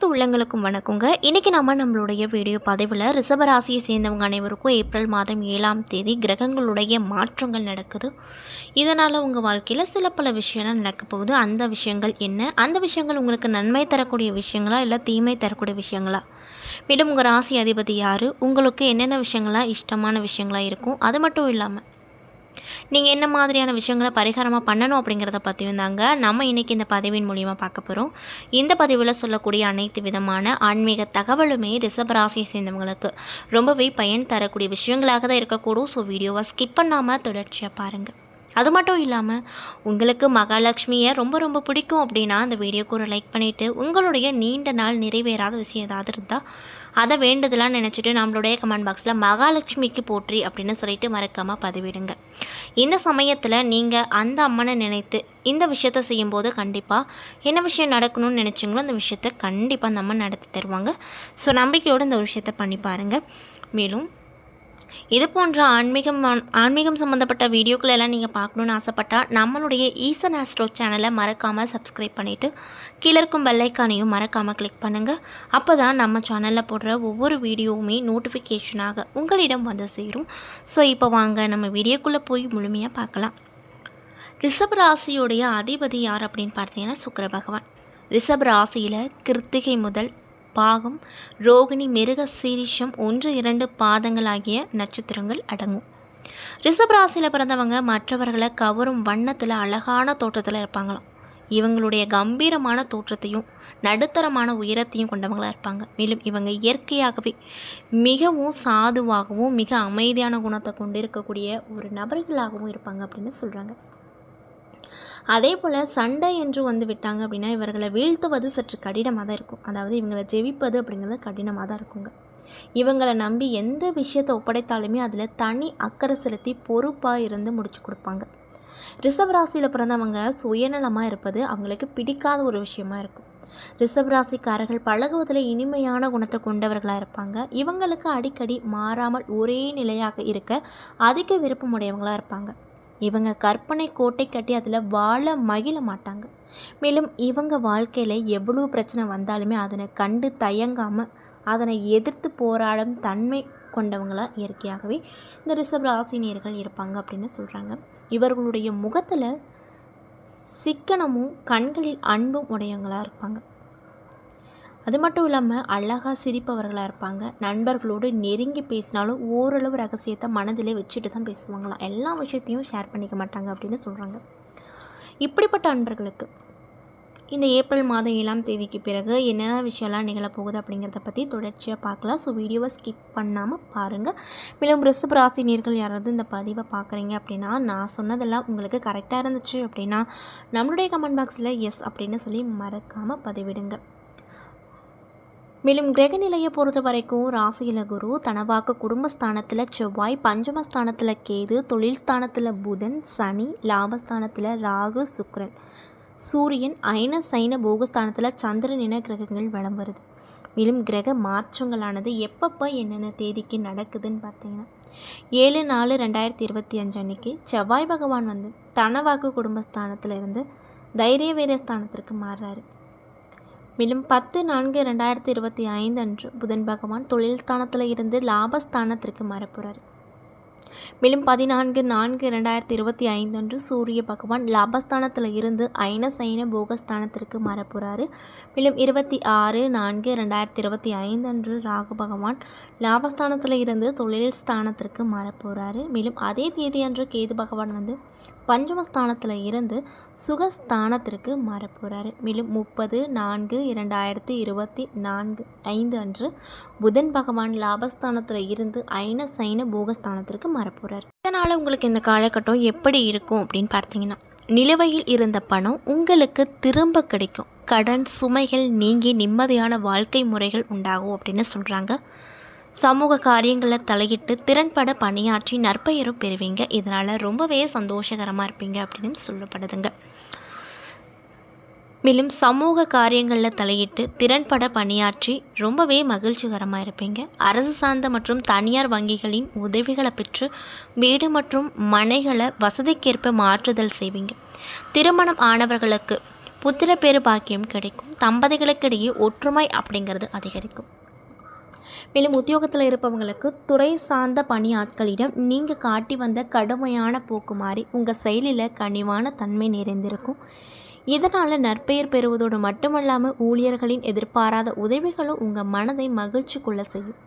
அனைத்து உள்ளங்களுக்கும் வணக்கங்க. இன்றைக்கி நம்மளுடைய வீடியோ பதிவில் ரிஷபராசியை சேர்ந்தவங்க அனைவருக்கும் ஏப்ரல் மாதம் 7ஆம் தேதி கிரகங்களுடைய மாற்றங்கள் நடக்குது. இதனால் உங்கள் வாழ்க்கையில் சில பல விஷயம்லாம் நடக்க போகுது. அந்த விஷயங்கள் என்ன, அந்த விஷயங்கள் உங்களுக்கு நன்மை தரக்கூடிய விஷயங்களா இல்லை தீமை தரக்கூடிய விஷயங்களா, மேலும் உங்கள் ராசி அதிபதி யார், உங்களுக்கு என்னென்ன விஷயங்கள்லாம் இஷ்டமான விஷயங்களாக இருக்கும், அது மட்டும் இல்லாமல் நீங்கள் என்ன மாதிரியான விஷயங்களை பரிகாரமாக பண்ணணும் அப்படிங்கிறத பற்றியும் தாங்க நம்ம இன்றைக்கி இந்த பதிவின் மூலிமா பார்க்க போகிறோம். இந்த பதிவில் சொல்லக்கூடிய அனைத்து விதமான ஆன்மீக தகவலுமே ரிஷபராசியை சேர்ந்தவங்களுக்கு ரொம்பவே பயன் தரக்கூடிய விஷயங்களாக தான் இருக்கக்கூடும். ஸோ வீடியோவை ஸ்கிப் பண்ணாமல் தொடர்ச்சியாக பாருங்கள். அது மட்டும் இல்லாமல் உங்களுக்கு மகாலட்சுமியை ரொம்ப ரொம்ப பிடிக்கும் அப்படின்னா அந்த வீடியோக்கு ஒரு லைக் பண்ணிவிட்டு உங்களுடைய நீண்ட நாள் நிறைவேறாத விஷயம் ஏதாவது இருந்தால் அதை வேண்டுதலாக நினச்சிட்டு நம்மளுடைய கமெண்ட் பாக்ஸில் மகாலட்சுமிக்கு போற்றி அப்படின்னு சொல்லிட்டு மறக்காமல் பதிவிடுங்க. இந்த சமயத்தில் நீங்கள் அந்த அம்மனை நினைத்து இந்த விஷயத்தை செய்யும்போது கண்டிப்பாக என்ன விஷயம் நடக்கணும்னு நினச்சிங்களோ அந்த விஷயத்தை கண்டிப்பாக அந்த அம்மன் நடத்தி தருவாங்க. ஸோ நம்பிக்கையோடு இந்த ஒரு விஷயத்தை பண்ணி பாருங்கள். மேலும் இது போன்ற ஆன்மீகம் சம்மந்தப்பட்ட வீடியோக்கள் எல்லாம் நீங்கள் பார்க்கணுன்னு ஆசைப்பட்டால் நம்மளுடைய ஈசன் ஆஸ்ட்ரோ சேனலை மறக்காமல் சப்ஸ்கிரைப் பண்ணிவிட்டு கீழே இருக்கும் பெல்லைக்கானையும் மறக்காமல் கிளிக் பண்ணுங்கள். அப்போ தான் நம்ம சேனலில் போடுற ஒவ்வொரு வீடியோவுமே நோட்டிஃபிகேஷனாக உங்களிடம் வந்து சேரும். ஸோ இப்போ வாங்க நம்ம வீடியோக்குள்ளே போய் முழுமையாக பார்க்கலாம். ரிஷப ராசியுடைய அதிபதி யார் அப்படின்னு பார்த்தீங்கன்னா சுக்கிர பகவான். ரிஷப ராசியில் கிருத்திகை முதல் பாகம், ரோகிணி, மிருக சீரிஷம் 1, 2 பாதங்கள் ஆகிய நட்சத்திரங்கள் அடங்கும். ரிஷபராசியில் பிறந்தவங்க மற்றவர்களை கவரும் வண்ணத்தில் அழகான தோற்றத்தில் இருப்பாங்களாம். இவங்களுடைய கம்பீரமான தோற்றத்தையும் நடுத்தரமான உயரத்தையும் கொண்டவங்களாக இருப்பாங்க. மேலும் இவங்க இயற்கையாகவே மிகவும் சாதுவாகவும் மிக அமைதியான குணத்தை கொண்டு இருக்கக்கூடிய ஒரு நபர்களாகவும் இருப்பாங்க அப்படின்னு சொல்கிறாங்க. அதே போல் சண்டை என்று வந்து விட்டாங்க அப்படின்னா இவர்களை வீழ்த்துவது சற்று கடினமாக தான் இருக்கும். அதாவது இவங்களை ஜெயிப்பது அப்படிங்கிறது கடினமாக தான் இருக்குங்க. இவங்களை நம்பி எந்த விஷயத்தை ஒப்படைத்தாலுமே அதில் தனி அக்கறை செலுத்தி பொறுப்பாக இருந்து முடிச்சு கொடுப்பாங்க. ரிஷபராசியில் பிறந்தவங்க சுயநலமாக இருப்பது அவங்களுக்கு பிடிக்காத ஒரு விஷயமா இருக்கும். ரிஷபராசிக்காரர்கள் பழகுவதில் இனிமையான குணத்தை கொண்டவர்களாக இருப்பாங்க. இவங்களுக்கு அடிக்கடி மாறாமல் ஒரே நிலையாக இருக்க அதிக விருப்பமுடையவங்களாக இருப்பாங்க. இவங்க கற்பனை கோட்டை கட்டி அதில் வாழ மகிழ மாட்டாங்க. மேலும் இவங்க வாழ்க்கையில் எவ்வளோ பிரச்சனை வந்தாலுமே அதனை கண்டு தயங்காமல் அதனை எதிர்த்து போராடும் தன்மை கொண்டவங்களாக இயற்கையாகவே இந்த ரிஷப ராசினியர்கள் இருப்பாங்க அப்படின்னு சொல்கிறாங்க. இவர்களுடைய முகத்தில் சிக்கனமும் கண்களில் அன்பும் உடையவங்களாக இருப்பாங்க. அது மட்டும் இல்லாமல் அழகாக சிரிப்பவர்களாக இருப்பாங்க. நண்பர்களோடு நெருங்கி பேசினாலும் ஓரளவு ரகசியத்தை மனதிலே வச்சுட்டு தான் பேசுவாங்களாம். எல்லா விஷயத்தையும் ஷேர் பண்ணிக்க மாட்டாங்க அப்படின்னு சொல்கிறாங்க. இப்படிப்பட்ட நண்பர்களுக்கு இந்த ஏப்ரல் மாதம் 7ஆம் தேதிக்கு பிறகு என்னென்ன விஷயம்லாம் நிகழப்போகுது அப்படிங்கிறத பற்றி தொடர்ச்சியாக பார்க்கலாம். ஸோ வீடியோவை ஸ்கிப் பண்ணாமல் பாருங்கள். மேலும் ரிஷப ராசினியர்கள் யாராவது இந்த பதிவை பார்க்குறீங்க அப்படின்னா நான் சொன்னதெல்லாம் உங்களுக்கு கரெக்டாக இருந்துச்சு அப்படின்னா நம்மளுடைய கமெண்ட் பாக்ஸில் எஸ் அப்படின்னு சொல்லி மறக்காமல் பதிவிடுங்க. மேலும் கிரகநிலையை பொறுத்த வரைக்கும் ராசியில் குரு, தனவாக்கு குடும்பஸ்தானத்தில் செவ்வாய், பஞ்சமஸ்தானத்தில் கேது, தொழில் ஸ்தானத்தில் புதன், சனி, லாபஸ்தானத்தில் ராகு, சுக்கிரன், சூரியன், அயன சைன போகஸ்தானத்தில் சந்திரன் என கிரகங்கள் வலம் வருது. மேலும் கிரக மாற்றங்களானது எப்பப்போ என்னென்ன தேதிக்கு நடக்குதுன்னு பார்த்தீங்கன்னா 7/4/2025 அன்னைக்கு செவ்வாய் பகவான் வந்து தனவாக்கு குடும்பஸ்தானத்தில் இருந்து தைரிய வீரஸ்தானத்திற்கு மாறுறாரு. மேலும் 10/4/2025 அன்று புதன் பகவான் தொழில் ஸ்தானத்தில் இருந்து லாபஸ்தானத்திற்கு மாறப்போகிறார். மேலும் 14/4/2025 அன்று சூரிய பகவான் லாபஸ்தானத்தில் இருந்து அயன சைன போகஸ்தானத்திற்கு மாறப்போகிறாரு. மேலும் 26/4/2025 அன்று ராகு பகவான் லாபஸ்தானத்தில் இருந்து தொழில் ஸ்தானத்திற்கு மாறப்போகிறாரு. மேலும் அதே தேதி அன்று கேது பகவான் வந்து பஞ்சமஸ்தானத்தில் இருந்து சுகஸ்தானத்திற்கு மாறப்போகிறாரு. மேலும் 30/4/2024 அன்று புதன் பகவான் லாபஸ்தானத்தில் இருந்து அயன சைன போகஸ்தானத்திற்கு மாறப்போகிறார். இதனால் உங்களுக்கு இந்த காலகட்டம் எப்படி இருக்கும் அப்படின்னு பார்த்தீங்கன்னா நிலுவையில் இருந்த பணம் உங்களுக்கு திரும்ப கிடைக்கும். கடன் சுமைகள் நீங்கி நிம்மதியான வாழ்க்கை முறைகள் உண்டாகும் அப்படின்னு சொல்கிறாங்க. சமூக காரியங்களில் தலையிட்டு திறன்பட பணியாற்றி நற்பெயரும் பெறுவீங்க. இதனால் ரொம்பவே சந்தோஷகரமாக இருப்பீங்க அப்படின்னு சொல்லப்படுதுங்க. மேலும் சமூக காரியங்களில் தலையிட்டு திறன்பட பணியாற்றி ரொம்பவே மகிழ்ச்சிகரமாக இருப்பீங்க. அரசு சார்ந்த மற்றும் தனியார் வங்கிகளின் உதவிகளை பெற்று வீடு மற்றும் மனைகளை வசதிக்கேற்ப மாற்றுதல் செய்வீங்க. திருமணம் ஆனவர்களுக்கு புத்திர பேறு பாக்கியம் கிடைக்கும். தம்பதிகளுக்கிடையே ஒற்றுமை அப்படிங்கிறது அதிகரிக்கும். மேலும் உத்தியோகத்தில் இருப்பவங்களுக்கு துறை சார்ந்த பணியாட்களிடம் நீங்கள் காட்டி வந்த கடுமையான போக்கு மாறி உங்கள் செயலில் கனிவான தன்மை நிறைந்திருக்கும். இதனால் நற்பெயர் பெறுவதோடு மட்டுமல்லாமல் ஊழியர்களின் எதிர்பாராத உதவிகளும் உங்கள் மனதை மகிழ்ச்சி கொள்ள செய்யும்.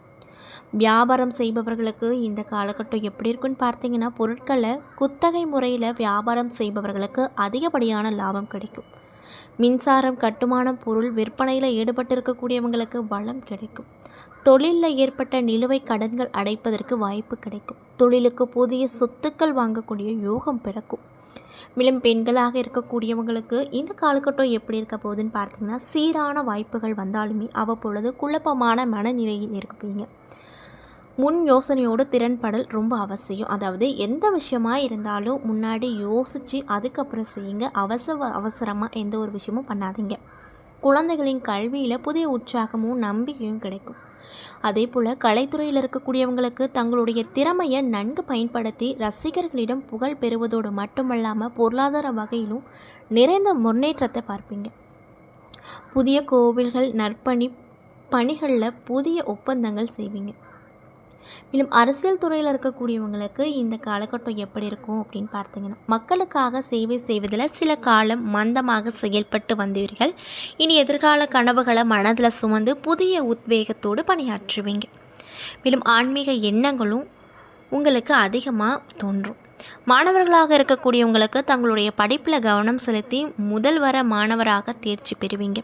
வியாபாரம் செய்பவர்களுக்கு இந்த காலகட்டம் எப்படி இருக்குன்னு பார்த்தீங்கன்னா, பொருட்களை குத்தகை முறையில் வியாபாரம் செய்பவர்களுக்கு அதிகப்படியான லாபம் கிடைக்கும். மின்சாரம், கட்டுமானம், பொருள் விற்பனையில் ஈடுபட்டிருக்கக்கூடியவங்களுக்கு வளம் கிடைக்கும். தொழிலில் ஏற்பட்ட நிலுவை கடன்கள் அடைப்பதற்கு வாய்ப்பு கிடைக்கும். தொழிலுக்கு புதிய சொத்துக்கள் வாங்கக்கூடிய யோகம் பிறக்கும். மேலும் பெண்களாக இருக்கக்கூடியவங்களுக்கு இந்த காலகட்டம் எப்படி இருக்க போகுதுன்னு பார்த்தீங்கன்னா, சீரான வாய்ப்புகள் வந்தாலுமே அவ்வப்பொழுது குழப்பமான மனநிலையில் இருப்பீங்க. முன் யோசனையோடு திறன்படல் ரொம்ப அவசியம். அதாவது எந்த விஷயமாக இருந்தாலும் முன்னாடி யோசித்து அதுக்கப்புறம் செய்யுங்க. அவசரமாக எந்த ஒரு விஷயமும் பண்ணாதீங்க. குழந்தைகளின் கல்வியில் புதிய உற்சாகமும் நம்பிக்கையும் கிடைக்கும். அதே போல் கலைத்துறையில் இருக்கக்கூடியவங்களுக்கு தங்களுடைய திறமையை நன்கு பயன்படுத்தி ரசிகர்களிடம் புகழ் பெறுவதோடு மட்டுமல்லாமல் பொருளாதார வகையிலும் நிறைந்த முன்னேற்றத்தை பார்ப்பீங்க. புதிய கோவில்கள், நற்பணி பணிகளில் புதிய ஒப்பந்தங்கள் செய்வீங்க. மேலும் அரசியல் துறையில் இருக்கக்கூடியவங்களுக்கு இந்த காலகட்டம் எப்படி இருக்கும் அப்படின்னு பார்த்தீங்கன்னா, மக்களுக்காக சேவை செய்வதில் சில காலம் மந்தமாக செயல்பட்டு வந்தீர்கள். இனி எதிர்கால கனவுகளை மனதில் சுமந்து புதிய உத்வேகத்தோடு பணியாற்றுவீங்க. மேலும் ஆன்மீக எண்ணங்களும் உங்களுக்கு அதிகமாக தோன்றும். மாணவர்களாக இருக்கக்கூடியவங்களுக்கு தங்களுடைய படிப்பில் கவனம் செலுத்தி முதல்வர மாணவராக தேர்ச்சி பெறுவீங்க.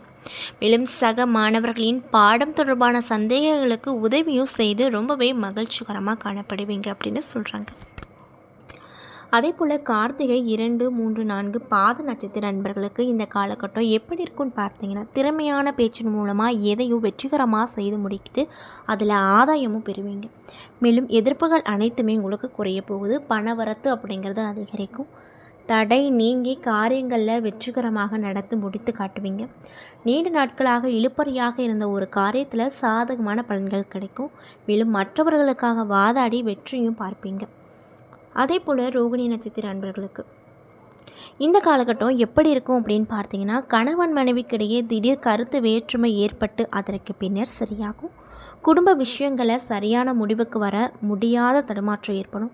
மேலும் சக மாணவர்களின் பாடம் தொடர்பான சந்தேகங்களுக்கு உதவியும் செய்து ரொம்பவே மகிழ்ச்சிகரமாக காணப்படுவீங்க அப்படின்னு சொல்கிறாங்க. அதே போல் கார்த்திகை 2, 3, 4 பாத நட்சத்திர நண்பர்களுக்கு இந்த காலகட்டம் எப்படி இருக்குன்னு பார்த்தீங்கன்னா, திறமையான பேச்சின் மூலமாக எதையும் வெற்றிகரமாக செய்து முடிக்குது. அதில் ஆதாயமும் பெறுவீங்க. மேலும் எதிர்ப்புகள் அனைத்துமே உங்களுக்கு குறைய போகுது. பணவரத்து அப்படிங்கிறது அதிகரிக்கும். தடை நீங்கி காரியங்களில் வெற்றிகரமாக நடத்தி முடித்து காட்டுவீங்க. நீண்ட நாட்களாக இழுபறியாக இருந்த ஒரு காரியத்தில் சாதகமான பலன்கள் கிடைக்கும். மேலும் மற்றவர்களுக்காக வாதாடி வெற்றியும் பார்ப்பீங்க. அதே போல் ரோகிணி நட்சத்திர அன்பர்களுக்கு இந்த காலகட்டம் எப்படி இருக்கும் அப்படின்னு பார்த்தீங்கன்னா, கணவன் மனைவிக்கிடையே திடீர் கருத்து வேற்றுமை ஏற்பட்டு அதற்கு பின்னர் சரியாகும். குடும்ப விஷயங்களை சரியான முடிவுக்கு வர முடியாத தடுமாற்றம் ஏற்படும்.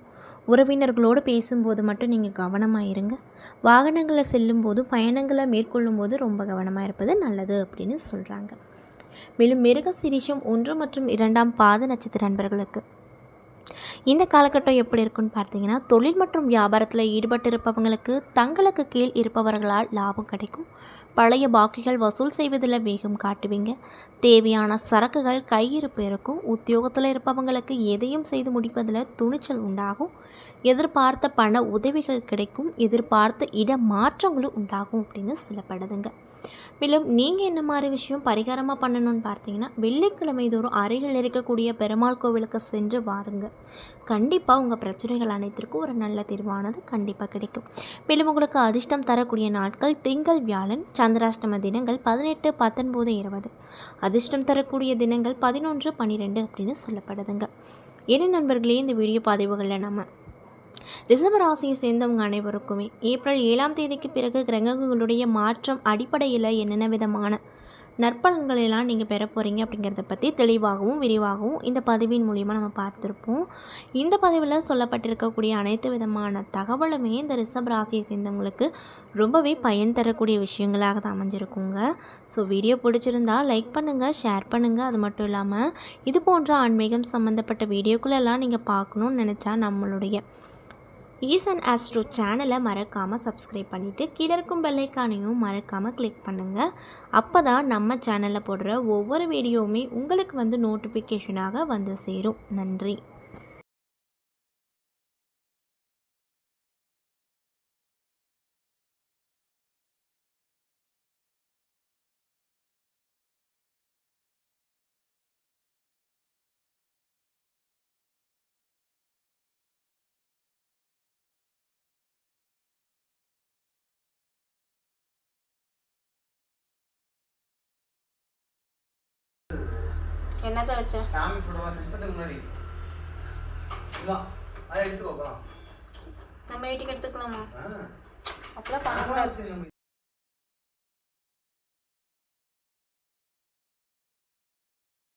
உறவினர்களோடு பேசும்போது மட்டும் நீங்கள் கவனமாக இருங்க. வாகனங்களில் செல்லும்போதும் பயணங்களை மேற்கொள்ளும் போது ரொம்ப கவனமாக இருப்பது நல்லது அப்படின்னு சொல்கிறாங்க. மேலும் மிருகசீரிஷம் 1 மற்றும் 2 பாத நட்சத்திர நண்பர்களுக்கு இந்த காலகட்டம் எப்படி இருக்குன்னு பார்த்தீங்கன்னா, தொழில் மற்றும் வியாபாரத்தில் ஈடுபட்டிருப்பவங்களுக்கு தங்களுக்கு கீழ் இருப்பவர்களால் லாபம் கிடைக்கும். பழைய பாக்கிகள் வசூல் செய்வதில் வேகம் காட்டுவீங்க. தேவையான சரக்குகள் கையிருப்பு இருக்கும். உத்தியோகத்தில் இருப்பவங்களுக்கு எதையும் செய்து முடிப்பதில் துணிச்சல் உண்டாகும். எதிர்பார்த்த பண உதவிகள் கிடைக்கும். எதிர்பார்த்த இட மாற்றங்களும் உண்டாகும் அப்படின்னு சொல்லப்படுதுங்க. மேலும் நீங்கள் என்ன மாதிரி விஷயம் பரிகாரமாக பண்ணணும்னு பார்த்தீங்கன்னா, வெள்ளிக்கிழமை தோறும் அருகில் இருக்கக்கூடிய பெருமாள் கோவிலுக்கு சென்று வாருங்க. கண்டிப்பாக உங்கள் பிரச்சனைகள் அனைத்திற்கும் ஒரு நல்ல தீர்வானது கண்டிப்பாக கிடைக்கும். மேலும் உங்களுக்கு அதிர்ஷ்டம் தரக்கூடிய நாட்கள் திங்கள், வியாழன். சந்திராஷ்டம தினங்கள் 18, 19, 20. அதிர்ஷ்டம் தரக்கூடிய தினங்கள் 11, 12 அப்படின்னு சொல்லப்படுதுங்க. என்ன நண்பர்களே, இந்த வீடியோ பதிவுகளில் நம்ம ரிஷபராசியை சேர்ந்தவங்க அனைவருக்குமே ஏப்ரல் 7ஆம் தேதிக்கு பிறகு கிரகங்களுடைய மாற்றம் அடிப்படையில் என்னென்ன விதமான நற்பலன்களெல்லாம் நீங்கள் பெற போகிறீங்க அப்படிங்கிறத பற்றி தெளிவாகவும் விரிவாகவும் இந்த பதிவின் மூலிமா நம்ம பார்த்துருப்போம். இந்த பதிவில் சொல்லப்பட்டிருக்கக்கூடிய அனைத்து விதமான தகவலுமே இந்த ரிஷபராசியை சேர்ந்தவங்களுக்கு ரொம்பவே பயன் தரக்கூடிய விஷயங்களாக தான் அமைஞ்சிருக்குங்க. ஸோ வீடியோ பிடிச்சிருந்தால் லைக் பண்ணுங்கள், ஷேர் பண்ணுங்கள். அது மட்டும் இல்லாமல் இது போன்ற ஆன்மீகம் சம்மந்தப்பட்ட வீடியோக்களெல்லாம் நீங்கள் பார்க்கணுன்னு நினச்சா நம்மளுடைய ஈசன் ஆஸ்ட்ரோ சேனலை மறக்காமல் சப்ஸ்கிரைப் பண்ணிவிட்டு கீழே இருக்கும் பெல்லைக்கானையும் மறக்காமல் கிளிக் பண்ணுங்கள். அப்போ தான் நம்ம சேனலில் போடுற ஒவ்வொரு வீடியோவுமே உங்களுக்கு நோட்டிஃபிகேஷனாக வந்து சேரும். நன்றி. என்னத்தை வச்ச சாமி போட்டோ சிஸ்டத்துக்கு முன்னாடி அதை எடுத்துக்கோ. நம்ம வீட்டுக்கு எடுத்துக்கலாமா? அப்பெல்லாம் பண்ணக்கூடாது.